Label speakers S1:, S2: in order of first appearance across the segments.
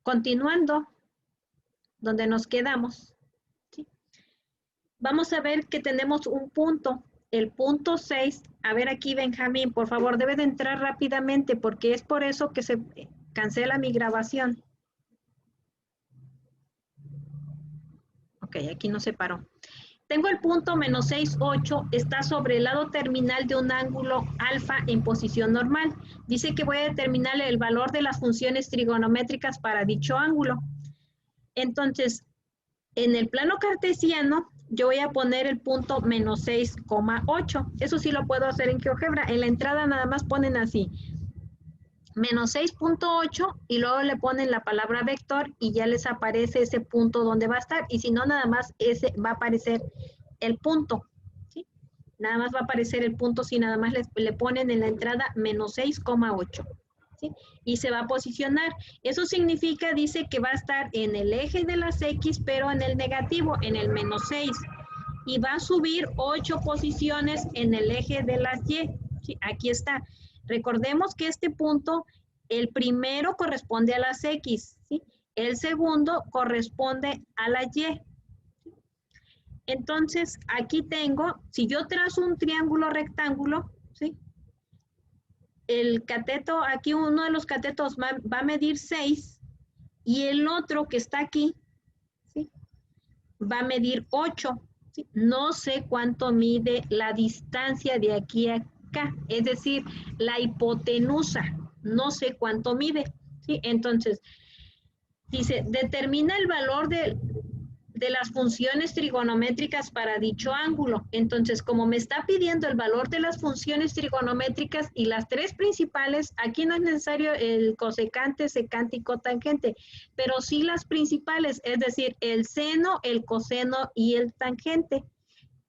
S1: continuando donde nos quedamos, ¿sí? Vamos a ver que tenemos un punto, el punto 6. A ver aquí, Benjamín, por favor, debe de entrar rápidamente porque es por eso que se cancela mi grabación. Ok, aquí no se paró. Tengo el punto menos 6, 8, está sobre el lado terminal de un ángulo alfa en posición normal. Dice que voy a determinar el valor de las funciones trigonométricas para dicho ángulo. Entonces, en el plano cartesiano, yo voy a poner el punto menos 6,8. Eso sí lo puedo hacer en GeoGebra. En la entrada nada más ponen así, menos 6,8 y luego le ponen la palabra vector y ya les aparece ese punto donde va a estar. Y si no, nada más ese va a aparecer el punto, ¿sí? Nada más va a aparecer el punto si nada más le ponen en la entrada menos 6,8. ¿Sí? Y se va a posicionar. Eso significa, dice que va a estar en el eje de las X, pero en el negativo, en el menos 6. Y va a subir 8 posiciones en el eje de las Y. ¿Sí? Aquí está. Recordemos que este punto, el primero corresponde a las X, ¿sí? El segundo corresponde a la Y. Entonces, aquí tengo, si yo trazo un triángulo rectángulo, ¿sí? El cateto, aquí uno de los catetos va a medir 6 y el otro que está aquí, ¿sí? Va a medir 8. ¿Sí? No sé cuánto mide la distancia de aquí a acá, es decir, la hipotenusa, no sé cuánto mide. ¿Sí? Entonces, dice, determina el valor de las funciones trigonométricas para dicho ángulo. Entonces, como me está pidiendo el valor de las funciones trigonométricas y las tres principales, aquí no es necesario el cosecante, secante y cotangente, pero sí las principales, es decir, el seno, el coseno y el tangente.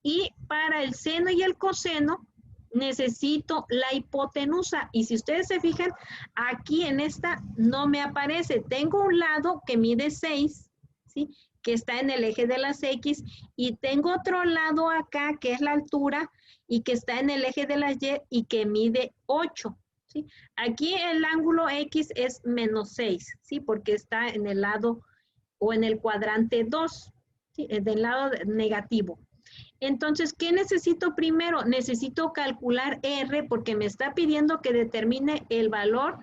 S1: Y para el seno y el coseno, necesito la hipotenusa. Y si ustedes se fijan, aquí en esta no me aparece. Tengo un lado que mide 6, ¿sí? Que está en el eje de las X, y tengo otro lado acá que es la altura y que está en el eje de las Y y que mide 8. ¿Sí? Aquí el ángulo X es menos 6, ¿sí? Porque está en el lado o en el cuadrante 2, ¿sí? Del lado negativo. Entonces, ¿qué necesito primero? Necesito calcular R porque me está pidiendo que determine el valor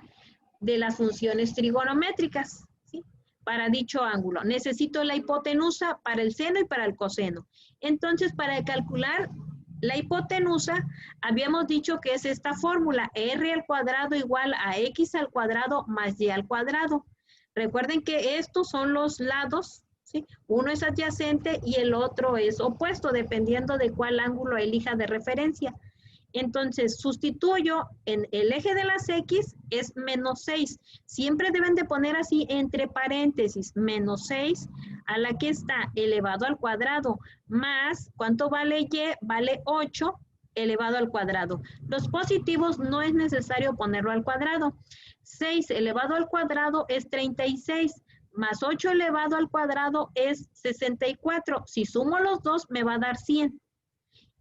S1: de las funciones trigonométricas, ¿sí? Para dicho ángulo. Necesito la hipotenusa para el seno y para el coseno. Entonces, para calcular la hipotenusa, habíamos dicho que es esta fórmula, R al cuadrado igual a X al cuadrado más Y al cuadrado. Recuerden que estos son los lados, ¿sí? Uno es adyacente y el otro es opuesto, dependiendo de cuál ángulo elija de referencia. Entonces, sustituyo en el eje de las X, es menos 6. Siempre deben de poner así entre paréntesis, menos 6 a la que está elevado al cuadrado, más, ¿cuánto vale Y? Vale 8 elevado al cuadrado. Los positivos no es necesario ponerlo al cuadrado. 6 elevado al cuadrado es 36, más 8 elevado al cuadrado es 64. Si sumo los dos, me va a dar 100.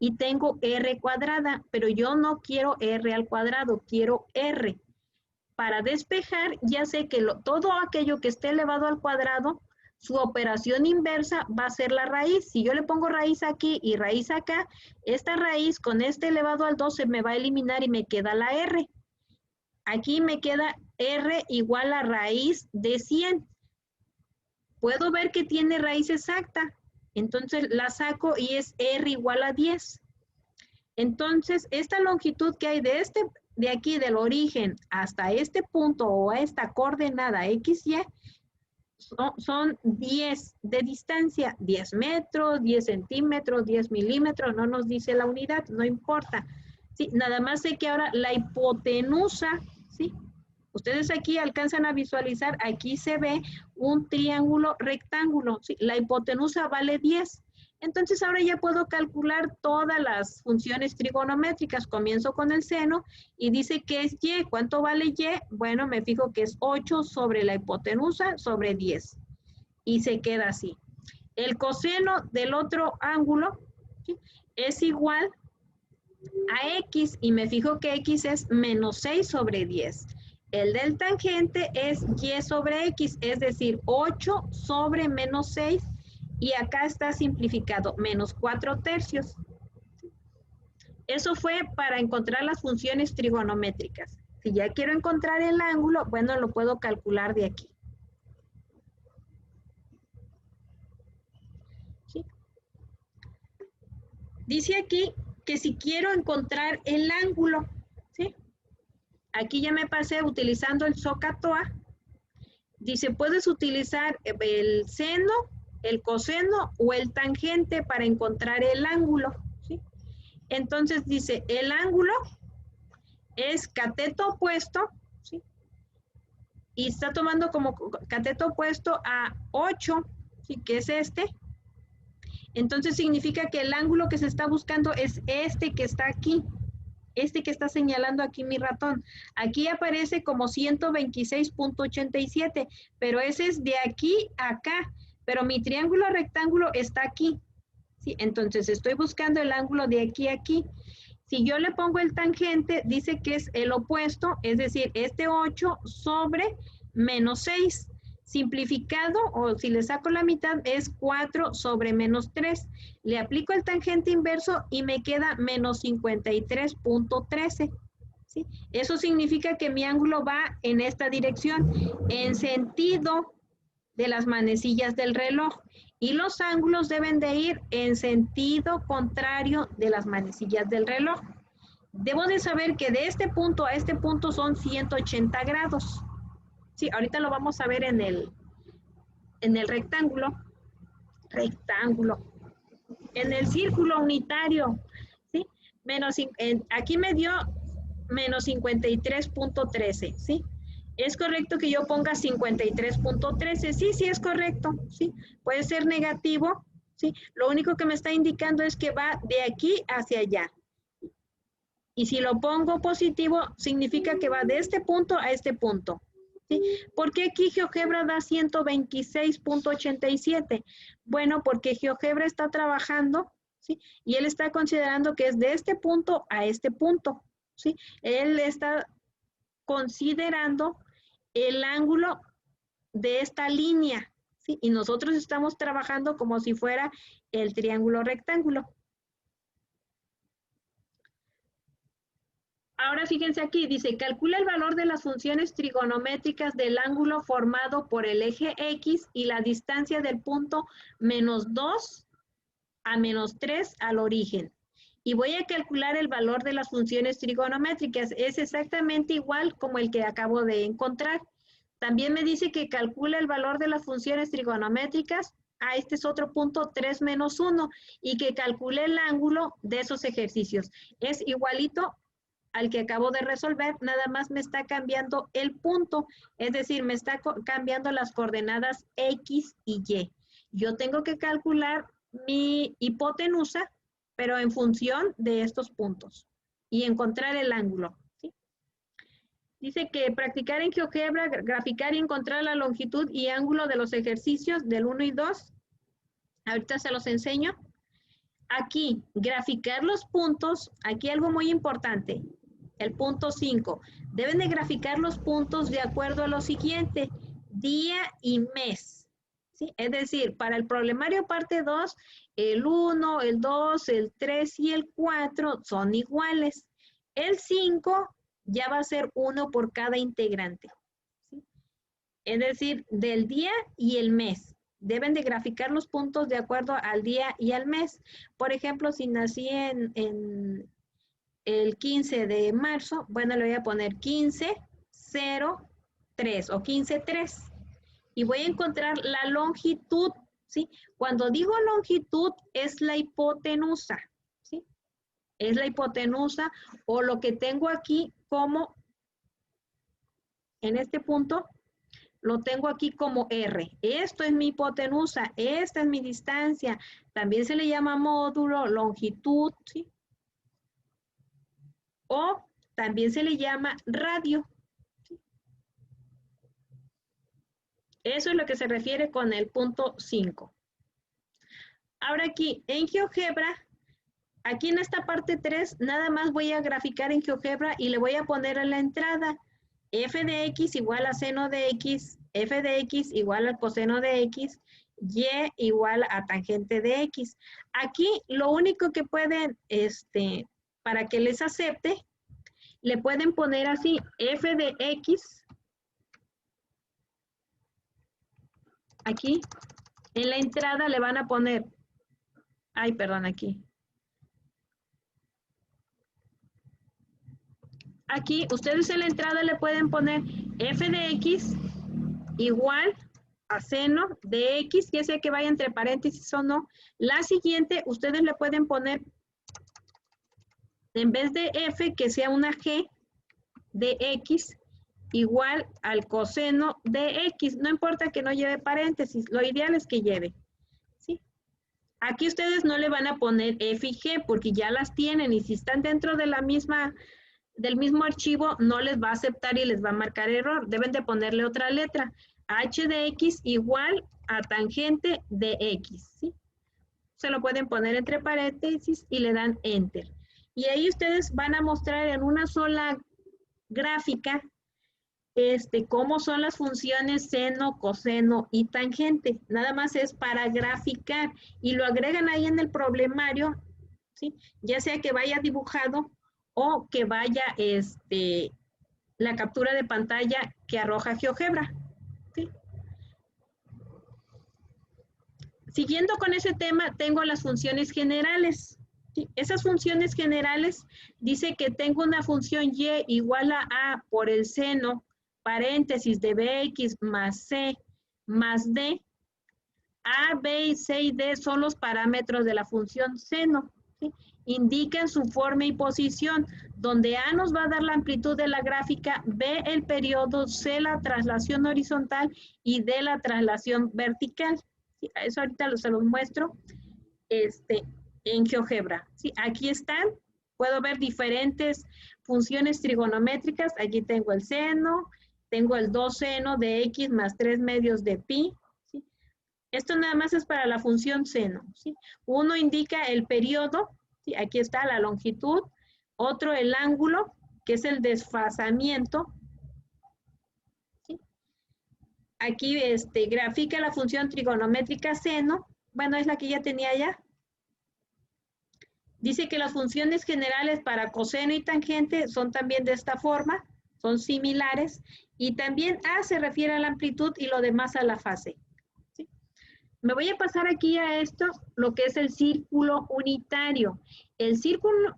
S1: Y tengo R cuadrada, pero yo no quiero R al cuadrado, quiero R. Para despejar, ya sé que todo aquello que esté elevado al cuadrado, su operación inversa va a ser la raíz. Si yo le pongo raíz aquí y raíz acá, esta raíz con este elevado al 2 se me va a eliminar y me queda la R. Aquí me queda R igual a raíz de 100. Puedo ver que tiene raíz exacta. Entonces la saco y es R igual a 10. Entonces, esta longitud que hay de aquí, del origen hasta este punto o a esta coordenada XY, son 10 de distancia, 10 metros, 10 centímetros, 10 milímetros, no nos dice la unidad, no importa. ¿Sí? Nada más sé que ahora la hipotenusa, ¿sí? Ustedes aquí alcanzan a visualizar, aquí se ve un triángulo rectángulo, ¿sí? La hipotenusa vale 10. Entonces ahora ya puedo calcular todas las funciones trigonométricas. Comienzo con el seno y dice que es Y. ¿Cuánto vale Y? Bueno, me fijo que es 8 sobre la hipotenusa sobre 10. Y se queda así. El coseno del otro ángulo, ¿sí? Es igual a X y me fijo que X es menos 6 sobre 10. El del tangente es y sobre x, es decir, 8 sobre menos 6, y acá está simplificado, menos 4/3. Eso fue para encontrar las funciones trigonométricas. Si ya quiero encontrar el ángulo, bueno, lo puedo calcular de aquí. ¿Sí? Dice aquí que si quiero encontrar el ángulo, ¿sí? Aquí ya me pasé utilizando el SOHCAHTOA. Dice, puedes utilizar el seno, el coseno o el tangente para encontrar el ángulo, ¿sí? Entonces dice, el ángulo es cateto opuesto, ¿sí? Y está tomando como cateto opuesto a 8, ¿sí? Que es este. Entonces significa que el ángulo que se está buscando es este que está aquí, este que está señalando aquí mi ratón. Aquí aparece como 126.87, pero ese es de aquí a acá, pero mi triángulo rectángulo está aquí, ¿sí? Entonces estoy buscando el ángulo de aquí a aquí. Si yo le pongo el tangente, dice que es el opuesto, es decir, este 8 sobre menos 6. Simplificado, o si le saco la mitad, es 4 sobre menos 3. Le aplico el tangente inverso y me queda menos 53.13. ¿Sí? Eso significa que mi ángulo va en esta dirección, en sentido de las manecillas del reloj. Y los ángulos deben de ir en sentido contrario de las manecillas del reloj. Debo de saber que de este punto a este punto son 180 grados. Sí, ahorita lo vamos a ver en el rectángulo. En el círculo unitario, ¿sí? Aquí me dio menos 53.13, ¿sí? ¿Es correcto que yo ponga 53.13? Sí, sí es correcto, ¿sí? Puede ser negativo, ¿sí? Lo único que me está indicando es que va de aquí hacia allá. Y si lo pongo positivo, significa que va de este punto a este punto. ¿Sí? ¿Por qué aquí GeoGebra da 126.87? Bueno, porque GeoGebra está trabajando, ¿sí? Y él está considerando que es de este punto a este punto, ¿sí? Él está considerando el ángulo de esta línea, ¿sí? Y nosotros estamos trabajando como si fuera el triángulo rectángulo. Ahora fíjense aquí, dice, calcula el valor de las funciones trigonométricas del ángulo formado por el eje X y la distancia del punto menos 2 a menos 3 al origen. Y voy a calcular el valor de las funciones trigonométricas. Es exactamente igual como el que acabo de encontrar. También me dice que calcula el valor de las funciones trigonométricas. Este es otro punto, 3 menos 1. Y que calcule el ángulo de esos ejercicios. Es igualito al que acabo de resolver, nada más me está cambiando el punto, es decir, me está cambiando las coordenadas X y Y. Yo tengo que calcular mi hipotenusa, pero en función de estos puntos y encontrar el ángulo. ¿Sí? Dice que practicar en GeoGebra, graficar y encontrar la longitud y ángulo de los ejercicios del 1 y 2. Ahorita se los enseño. Aquí, graficar los puntos, aquí algo muy importante. El punto 5. Deben de graficar los puntos de acuerdo a lo siguiente, día y mes. ¿Sí? Es decir, para el problemario parte 2, el 1, el 2, el 3 y el 4 son iguales. El 5 ya va a ser 1 por cada integrante. ¿Sí? Es decir, del día y el mes. Deben de graficar los puntos de acuerdo al día y al mes. Por ejemplo, si nací en el 15 de marzo, bueno, le voy a poner 15-03 o 15-3. Y voy a encontrar la longitud, ¿sí? Cuando digo longitud, es la hipotenusa, ¿sí? Es la hipotenusa o lo que tengo aquí como, en este punto, lo tengo aquí como R. Esto es mi hipotenusa, esta es mi distancia. También se le llama módulo, longitud, ¿sí? O también se le llama radio. ¿Sí? Eso es lo que se refiere con el punto 5. Ahora aquí, en GeoGebra, aquí en esta parte 3, nada más voy a graficar en GeoGebra y le voy a poner en la entrada f de x igual a seno de x, f de x igual al coseno de x, y igual a tangente de x. Aquí lo único que pueden, para que les acepte, le pueden poner así, f de x, aquí, en la entrada le van a poner, ay, perdón, aquí. Aquí, ustedes en la entrada le pueden poner f de x igual a seno de x, ya sea que vaya entre paréntesis o no. La siguiente, ustedes le pueden poner, en vez de f, que sea una g de x igual al coseno de x. No importa que no lleve paréntesis, lo ideal es que lleve. ¿Sí? Aquí ustedes no le van a poner f y g porque ya las tienen, y si están dentro de la misma, del mismo archivo, no les va a aceptar y les va a marcar error. Deben de ponerle otra letra. H de x igual a tangente de x. ¿Sí? Se lo pueden poner entre paréntesis y le dan enter. Y ahí ustedes van a mostrar en una sola gráfica cómo son las funciones seno, coseno y tangente. Nada más es para graficar y lo agregan ahí en el problemario, ¿sí? Ya sea que vaya dibujado o que vaya la captura de pantalla que arroja GeoGebra. ¿Sí? Siguiendo con ese tema, tengo las funciones generales. ¿Sí? Esas funciones generales dice que tengo una función y igual a por el seno, paréntesis de bx más c más d. A, B, y C y D son los parámetros de la función seno. ¿Sí? Indican su forma y posición, donde A nos va a dar la amplitud de la gráfica, B el periodo, C la traslación horizontal y D la traslación vertical. ¿Sí? Eso ahorita se los muestro en GeoGebra. ¿Sí? Aquí están, puedo ver diferentes funciones trigonométricas. Aquí tengo el seno, tengo el 2 seno de x más 3 medios de pi. ¿Sí? Esto nada más es para la función seno. ¿Sí? Uno indica el periodo, ¿sí? Aquí está la longitud, otro el ángulo, que es el desfasamiento. ¿Sí? Aquí grafica la función trigonométrica seno, bueno, es la que ya tenía ya. Dice que las funciones generales para coseno y tangente son también de esta forma, son similares, y también A se refiere a la amplitud y lo demás a la fase. ¿Sí? Me voy a pasar aquí a esto, lo que es el círculo unitario. El círculo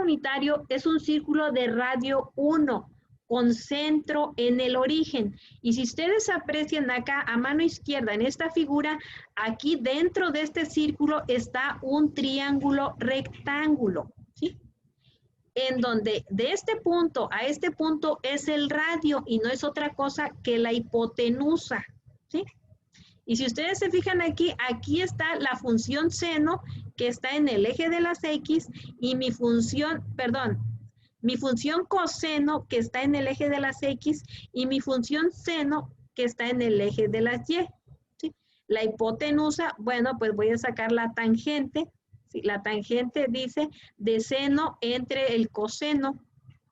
S1: unitario es un círculo de radio 1 con centro en el origen. Y si ustedes aprecian acá a mano izquierda en esta figura, aquí dentro de este círculo está un triángulo rectángulo, ¿sí? En donde de este punto a este punto es el radio y no es otra cosa que la hipotenusa, ¿sí? Y si ustedes se fijan aquí, aquí está la función seno que está en el eje de las X y mi función coseno que está en el eje de las X y mi función seno que está en el eje de las Y. ¿Sí? La hipotenusa, bueno, pues voy a sacar la tangente. ¿Sí? La tangente dice de seno entre el coseno,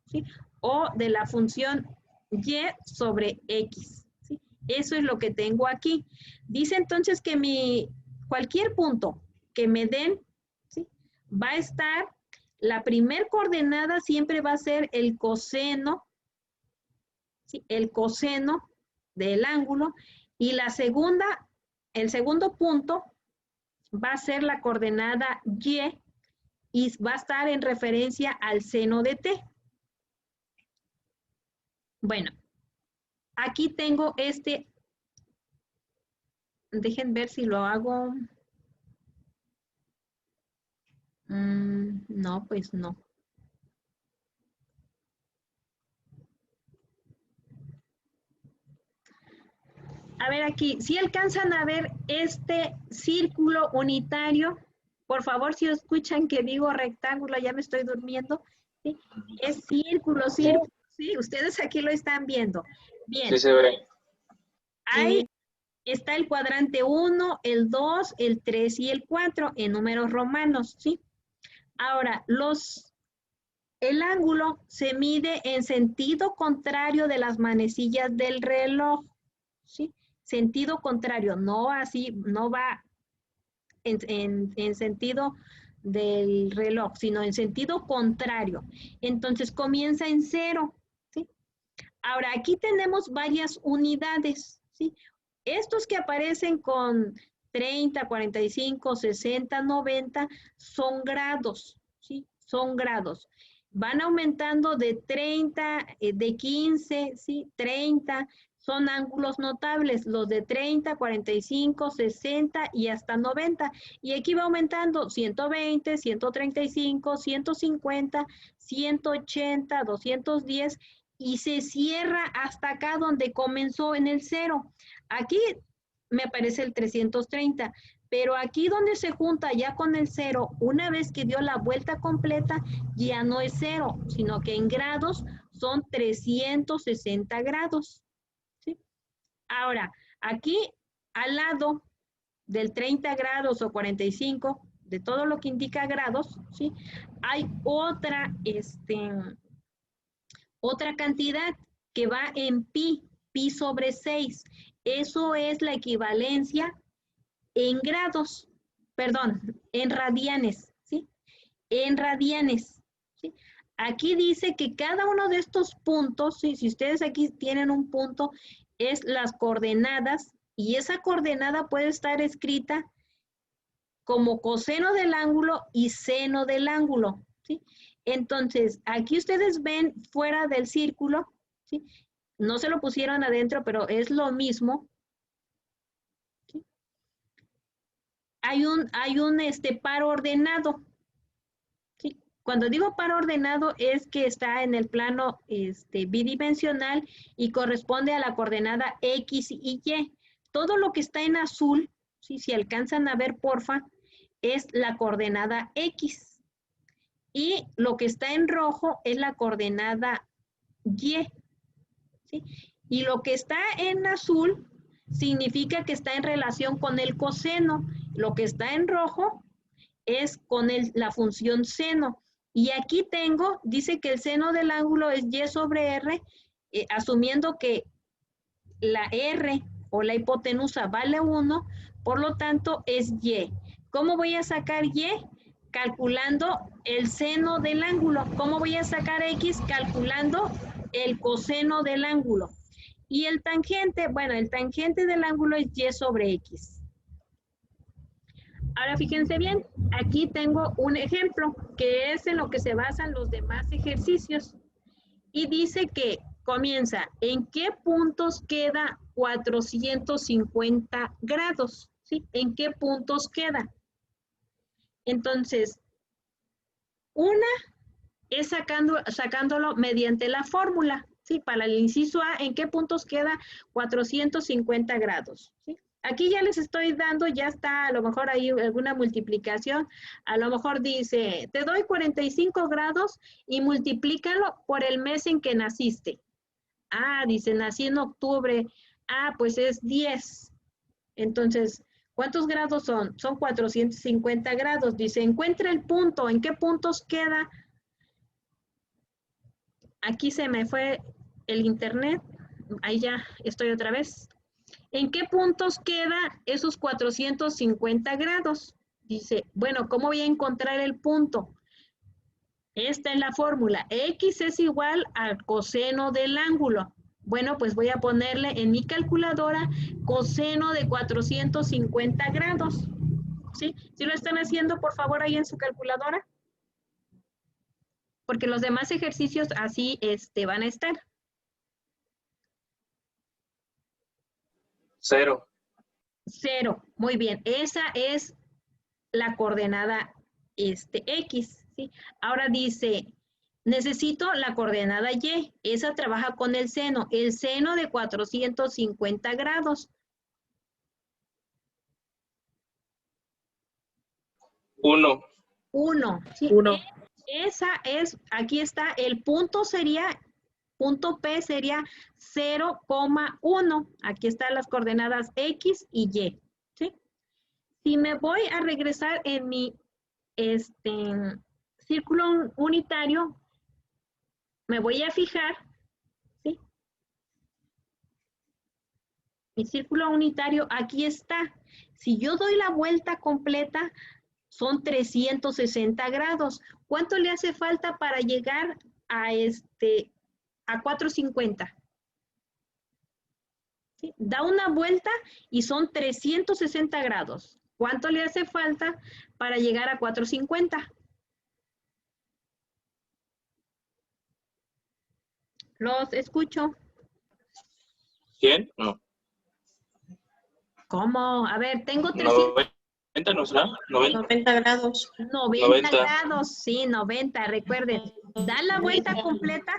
S1: ¿sí? O de la función Y sobre X. ¿Sí? Eso es lo que tengo aquí. Dice entonces que cualquier punto que me den, ¿sí? Va a estar, la primer coordenada siempre va a ser el coseno, ¿sí? El coseno del ángulo, y la segunda, el segundo punto va a ser la coordenada y va a estar en referencia al seno de t. Bueno, aquí tengo dejen ver si lo hago. No, pues no. A ver aquí, si alcanzan a ver este círculo unitario, por favor, si escuchan que digo rectángulo, ya me estoy durmiendo. ¿Sí? Es círculo, círculo, sí, ustedes aquí lo están viendo. Bien.
S2: Sí se ve.
S1: Ahí está el cuadrante 1, el 2, el 3 y el 4 en números romanos, ¿sí? Ahora, El ángulo se mide en sentido contrario de las manecillas del reloj, ¿sí? Sentido contrario, no así, no va en sentido del reloj, sino en sentido contrario. Entonces comienza en 0, ¿sí? Ahora, aquí tenemos varias unidades, ¿sí? Estos que aparecen con 30, 45, 60, 90 son grados, ¿sí? Son grados. Van aumentando de 30, de 15, ¿sí? 30, son ángulos notables, los de 30, 45, 60 y hasta 90. Y aquí va aumentando 120, 135, 150, 180, 210 y se cierra hasta acá donde comenzó en el 0. Aquí me aparece el 330, pero aquí donde se junta ya con el 0, una vez que dio la vuelta completa, ya no es 0, sino que en grados son 360 grados. ¿Sí? Ahora, aquí al lado del 30 grados o 45, de todo lo que indica grados, ¿sí? Hay otra cantidad que va en pi sobre 6. Eso es la equivalencia en grados, perdón, en radianes, ¿sí? En radianes, ¿sí? Aquí dice que cada uno de estos puntos, ¿sí? Si ustedes aquí tienen un punto, es las coordenadas y esa coordenada puede estar escrita como coseno del ángulo y seno del ángulo, ¿sí? Entonces, aquí ustedes ven fuera del círculo, ¿sí? No se lo pusieron adentro, pero es lo mismo. ¿Sí? Hay un par ordenado. ¿Sí? Cuando digo par ordenado es que está en el plano bidimensional y corresponde a la coordenada X y Y. Todo lo que está en azul, ¿sí? Si alcanzan a ver, porfa, es la coordenada X. Y lo que está en rojo es la coordenada Y. ¿Sí? Y lo que está en azul significa que está en relación con el coseno. Lo que está en rojo es con la función seno. Y aquí tengo, dice que el seno del ángulo es Y sobre R, asumiendo que la R o la hipotenusa vale 1, por lo tanto es Y. ¿Cómo voy a sacar Y? Calculando el seno del ángulo. ¿Cómo voy a sacar X? Calculando el coseno del ángulo. Y el tangente, bueno, el tangente del ángulo es Y sobre X. Ahora fíjense bien, aquí tengo un ejemplo que es en lo que se basan los demás ejercicios. Y dice que comienza, ¿en qué puntos queda 450 grados? ¿Sí? ¿En qué puntos queda? Entonces, una es sacándolo mediante la fórmula, ¿sí? Para el inciso A, ¿en qué puntos queda 450 grados? ¿Sí? Aquí ya les estoy dando, ya está a lo mejor ahí alguna multiplicación, a lo mejor dice, te doy 45 grados y multiplícalo por el mes en que naciste. Ah, dice, nací en octubre, ah, pues es 10. Entonces, ¿cuántos grados son? Son 450 grados. Dice, encuentra el punto, ¿en qué puntos queda? Aquí se me fue el internet, ahí ya estoy otra vez. ¿En qué puntos queda esos 450 grados? Dice, bueno, ¿cómo voy a encontrar el punto? Esta es la fórmula. X es igual al coseno del ángulo. Bueno, pues voy a ponerle en mi calculadora coseno de 450 grados. ¿Sí? ¿Sí lo están haciendo, por favor, ahí en su calculadora? Porque los demás ejercicios así van a estar.
S2: 0.
S1: 0. Muy bien. Esa es la coordenada X. ¿Sí? Ahora dice, necesito la coordenada Y. Esa trabaja con el seno de 450 grados.
S2: 1.
S1: 1. ¿Sí?
S3: 1.
S1: Esa es, aquí está, el punto sería, punto P sería 0,1. Aquí están las coordenadas X y Y. ¿Sí? Si me voy a regresar en mi círculo unitario, me voy a fijar, ¿sí? Mi círculo unitario aquí está. Si yo doy la vuelta completa, son 360 grados. ¿Cuánto le hace falta para llegar a 450? ¿Sí? Da una vuelta y son 360 grados. ¿Cuánto le hace falta para llegar a 450? Los escucho.
S2: 100, no.
S1: ¿Cómo? A ver, tengo 300.
S2: 90, ¿no será? 90.
S3: 90 grados.
S1: 90 grados, sí, 90, recuerden. Da la vuelta completa.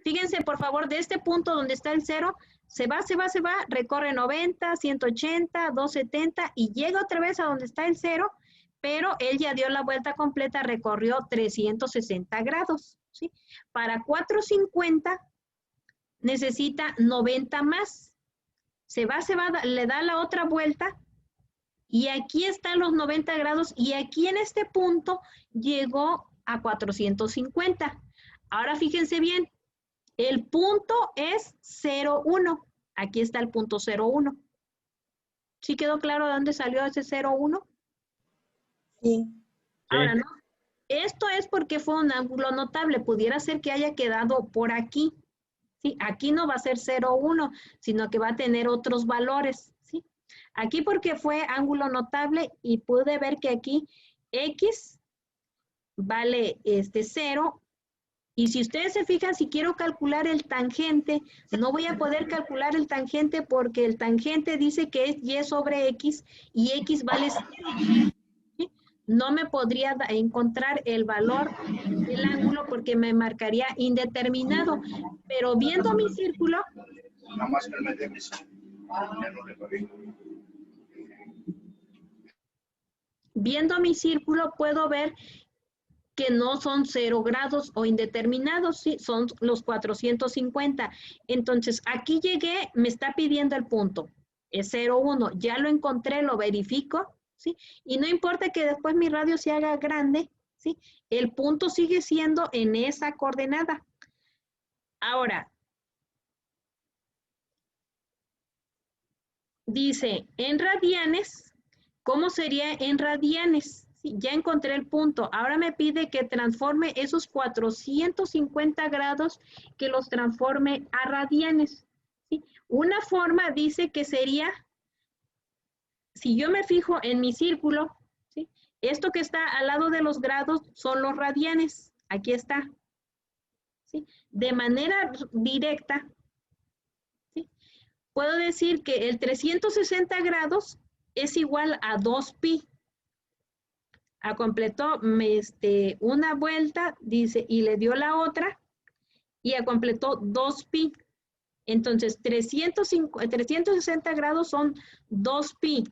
S1: Fíjense, por favor, de este punto donde está el 0, se va, recorre 90, 180, 270 y llega otra vez a donde está el 0, pero él ya dio la vuelta completa, recorrió 360 grados, ¿sí? Para 450 necesita 90 más. Se va, le da la otra vuelta y aquí están los 90 grados y aquí en este punto llegó a 450. Ahora fíjense bien, el punto es 0,1. Aquí está el punto 0,1. ¿Sí quedó claro de dónde salió ese 0,1?
S3: Sí.
S1: Ahora, ¿no? Esto es porque fue un ángulo notable. Pudiera ser que haya quedado por aquí. ¿Sí? Aquí no va a ser 0,1, sino que va a tener otros valores. ¿Sí? Aquí porque fue ángulo notable y pude ver que aquí X vale 0. Y si ustedes se fijan, si quiero calcular el tangente, no voy a poder calcular el tangente porque el tangente dice que es y sobre x y x vale 0. ¿Sí? No me podría encontrar el valor del ángulo porque me marcaría indeterminado. Pero viendo mi círculo, puedo ver que no son 0 grados o indeterminados, ¿sí? Son los 450. Entonces, aquí llegué, me está pidiendo el punto, es 0,1. Ya lo encontré, lo verifico, ¿sí? Y no importa que después mi radio se haga grande, ¿sí? El punto sigue siendo en esa coordenada. Ahora, dice, en radianes, ¿cómo sería en radianes? Sí, ya encontré el punto. Ahora me pide que transforme esos 450 grados, que los transforme a radianes. ¿Sí? Una forma dice que sería, si yo me fijo en mi círculo, ¿sí? Esto que está al lado de los grados son los radianes. Aquí está. ¿Sí? De manera directa, ¿sí? Puedo decir que el 360 grados es igual a 2pi. Completó una vuelta, dice, y le dio la otra, y completó 2pi. Entonces, 360 grados son 2pi.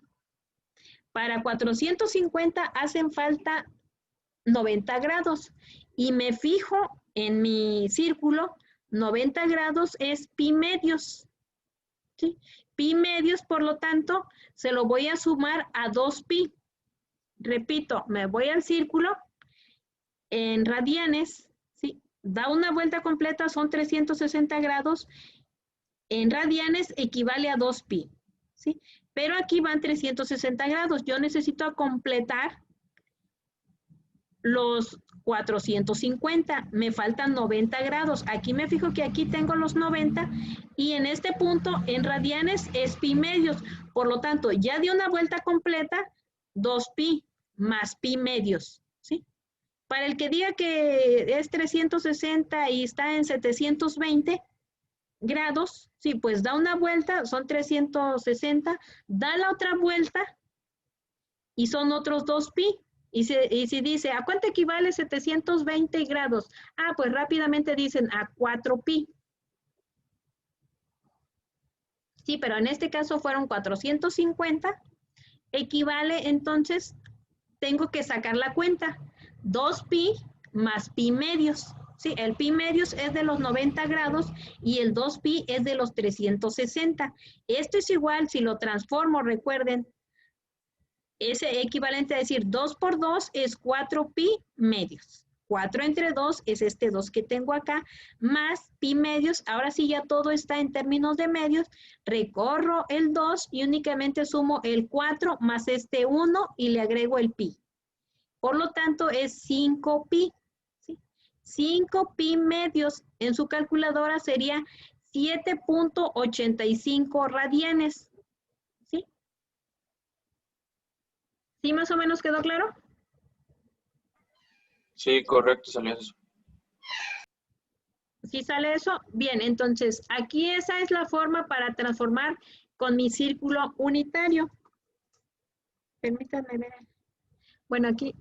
S1: Para 450 hacen falta 90 grados. Y me fijo en mi círculo, 90 grados es pi medios. ¿Sí? Pi medios, por lo tanto, se lo voy a sumar a 2pi. Repito, me voy al círculo, en radianes, ¿sí? Da una vuelta completa, son 360 grados, en radianes equivale a 2pi, ¿sí? Pero aquí van 360 grados, yo necesito completar los 450, me faltan 90 grados, aquí me fijo que aquí tengo los 90 y en este punto en radianes es pi medios, por lo tanto ya di una vuelta completa, 2pi más pi medios, ¿sí? Para el que diga que es 360 y está en 720 grados, sí, pues da una vuelta, son 360, da la otra vuelta y son otros 2pi. Y si dice, ¿a cuánto equivale 720 grados? Pues rápidamente dicen a 4pi. Sí, pero en este caso fueron 450. Equivale, entonces, tengo que sacar la cuenta. 2pi más pi medios. Sí, el pi medios es de los 90 grados y el 2pi es de los 360. Esto es igual, si lo transformo, recuerden, es equivalente a decir 2 por 2 es 4pi medios. 4 entre 2 es este 2 que tengo acá, más pi medios. Ahora sí ya todo está en términos de medios. Recorro el 2 y únicamente sumo el 4 más este 1 y le agrego el pi. Por lo tanto es 5 pi. ¿Sí? 5 pi medios en su calculadora sería 7.85 radianes. ¿Sí? ¿Sí más o menos quedó claro?
S2: Sí, correcto, salió eso.
S1: ¿Sí sale eso? Bien, entonces aquí esa es la forma para transformar con mi círculo unitario. Permítanme ver. Bueno, aquí